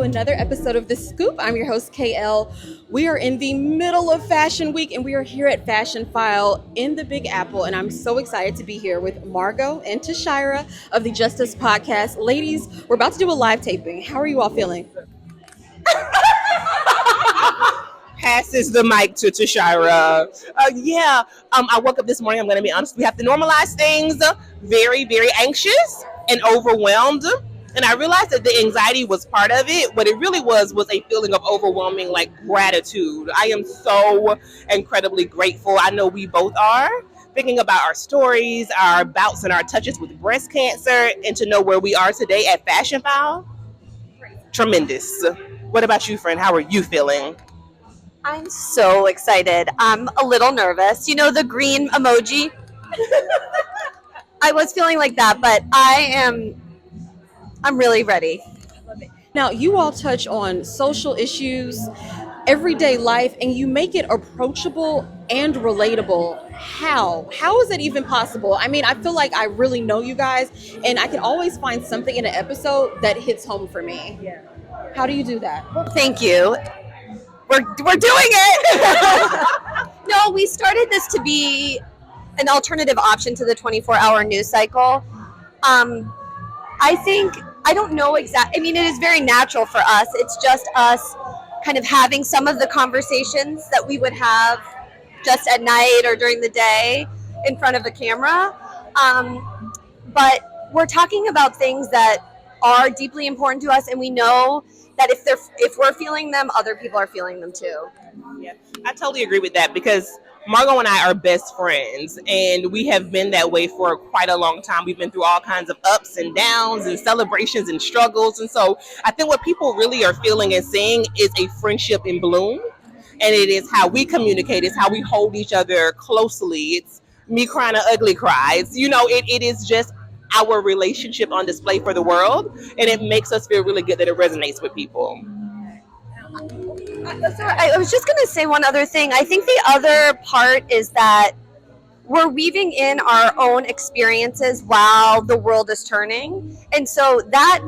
to another episode of The Scoop. I'm your host, KL. We are in the middle of Fashion Week, and we are here at Fashionphile in the Big Apple, and I'm so excited to be here with Margo and Tashira of the JustUs podcast. Ladies, we're about to do a live taping. How are you all feeling? Passes the mic to Tashira. I woke up this morning, I'm going to be honest, we have to normalize things. Very, very anxious and overwhelmed. And I realized that the anxiety was part of it. What it really was a feeling of overwhelming, gratitude. I am so incredibly grateful. I know we both are. Thinking about our stories, our bouts and our touches with breast cancer, and to know where we are today at Fashionphile. Tremendous. What about you, friend? How are you feeling? I'm so excited. I'm a little nervous. You know the green emoji? I was feeling like that, but I'm really ready. Now, you all touch on social issues, everyday life, and you make it approachable and relatable. How is that even possible? I mean, I feel like I really know you guys, and I can always find something in an episode that hits home for me. Yeah. How do you do that? Thank you. We're doing it. No, we started this to be an alternative option to the 24-hour news cycle. I don't know exactly. I mean, it is very natural for us. It's just us kind of having some of the conversations that we would have just at night or during the day in front of the camera. But we're talking about things that are deeply important to us, and we know that if we're feeling them, other people are feeling them too. Yeah, I totally agree with that because Margo and I are best friends, and we have been that way for quite a long time. We've been through all kinds of ups and downs and celebrations and struggles. And so I think what people really are feeling and seeing is a friendship in bloom. And it is how we communicate. It's how we hold each other closely. It's me crying an ugly cry. It's, it is just our relationship on display for the world. And it makes us feel really good that it resonates with people. So I was just going to say one other thing. I think the other part is that we're weaving in our own experiences while the world is turning. And so that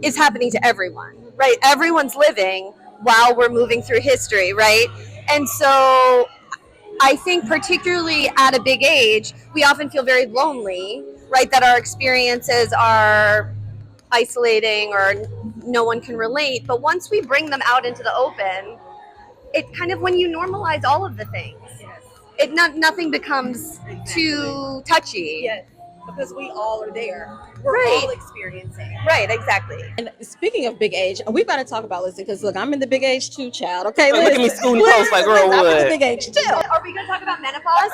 is happening to everyone, right? Everyone's living while we're moving through history, right? And so I think particularly at a big age, we often feel very lonely, right? That our experiences are isolating or no one can relate. But once we bring them out into the open, it kind of, when you normalize all of the things, nothing becomes too touchy. Yes, because we all are there. We're all experiencing. Right, exactly. And speaking of big age, we've got to talk about Liz, because look, I'm in the big age too, child. Okay, look at me scooting close like girl would. I'm in the big age too. Are we going to talk about menopause?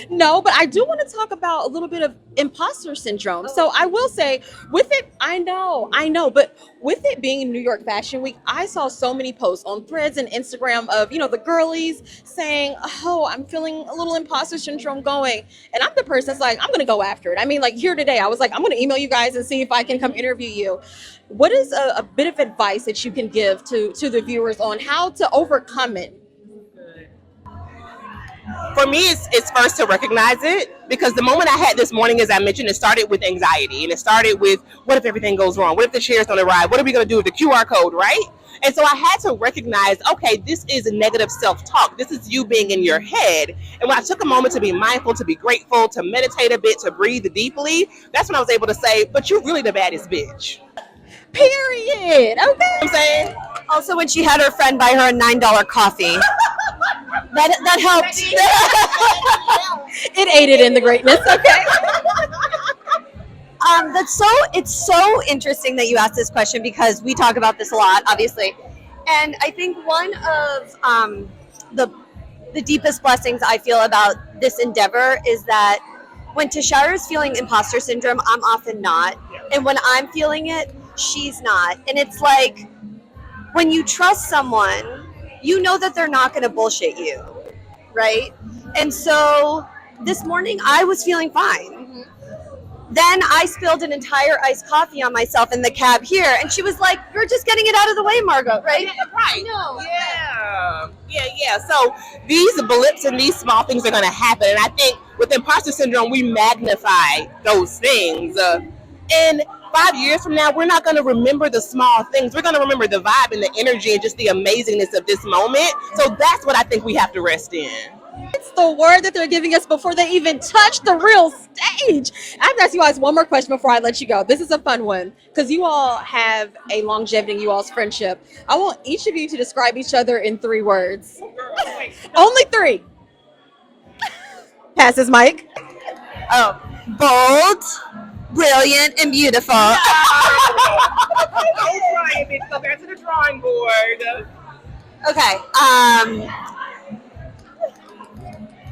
No, but I do want to talk about a little bit of imposter syndrome. So I will say, with it, I know, but with it being New York Fashion Week, I saw so many posts on Threads and Instagram of, the girlies saying, oh, I'm feeling a little imposter syndrome going. And I'm the person that's like, I'm going to go after it. I mean, like here today, I was like, I'm going to email you guys and see if I can come interview you. What is a bit of advice that you can give to the viewers on how to overcome it? For me, it's first to recognize it, because the moment I had this morning, as I mentioned, it started with anxiety, and it started with, what if everything goes wrong? What if the chairs don't arrive? What are we going to do with the QR code, right? And so I had to recognize, okay, this is a negative self-talk. This is you being in your head. And when I took a moment to be mindful, to be grateful, to meditate a bit, to breathe deeply, that's when I was able to say, but you're really the baddest bitch. Period. Okay. You know what I'm saying? Also, when she had her friend buy her a $9 coffee. That helped. It aided in the greatness. Okay. It's so interesting that you asked this question, because we talk about this a lot, obviously. And I think one of the deepest blessings I feel about this endeavor is that when Tashira is feeling imposter syndrome, I'm often not. And when I'm feeling it, she's not. And it's like, when you trust someone, you know that they're not going to bullshit you, right? And so this morning I was feeling fine. Mm-hmm. Then I spilled an entire iced coffee on myself in the cab here, and she was like, "You're just getting it out of the way, Margo, right?" Right. No. Yeah. So these blips and these small things are going to happen, and I think with imposter syndrome, we magnify those things. And 5 years from now, we're not going to remember the small things. We're going to remember the vibe and the energy and just the amazingness of this moment. So that's what I think we have to rest in. It's the word that they're giving us before they even touch the real stage. I have to ask you guys one more question before I let you go. This is a fun one because you all have a longevity in you all's friendship. I want each of you to describe each other in 3 words. Only 3. Passes Mike. Oh, bold, brilliant, and beautiful. Don't try it, bitch. Go back to the drawing board. Okay.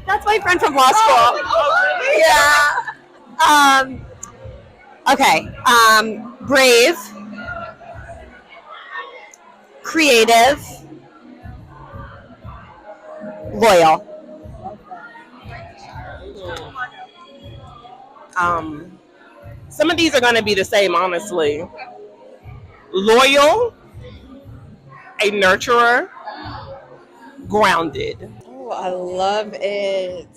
That's my friend from law school. Yeah. Okay. Brave, creative, loyal. Some of these are going to be the same, honestly. Loyal, a nurturer, grounded. Oh, I love it.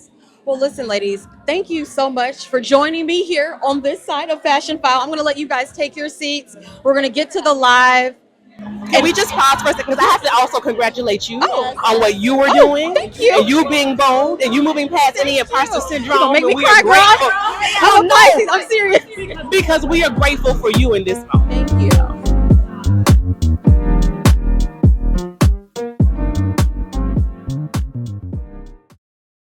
Well, listen, ladies, thank you so much for joining me here on this side of Fashionphile. I'm going to let you guys take your seats. We're going to get to the live. Can we just pause for a second? Because I have to also congratulate you Oh. on what you were doing. Thank you. And you being bold and you moving past any imposter syndrome. Don't make and me we cry, are girl. grateful. I'm a Pisces. I'm serious. Because we are grateful for you in this moment. Thank you.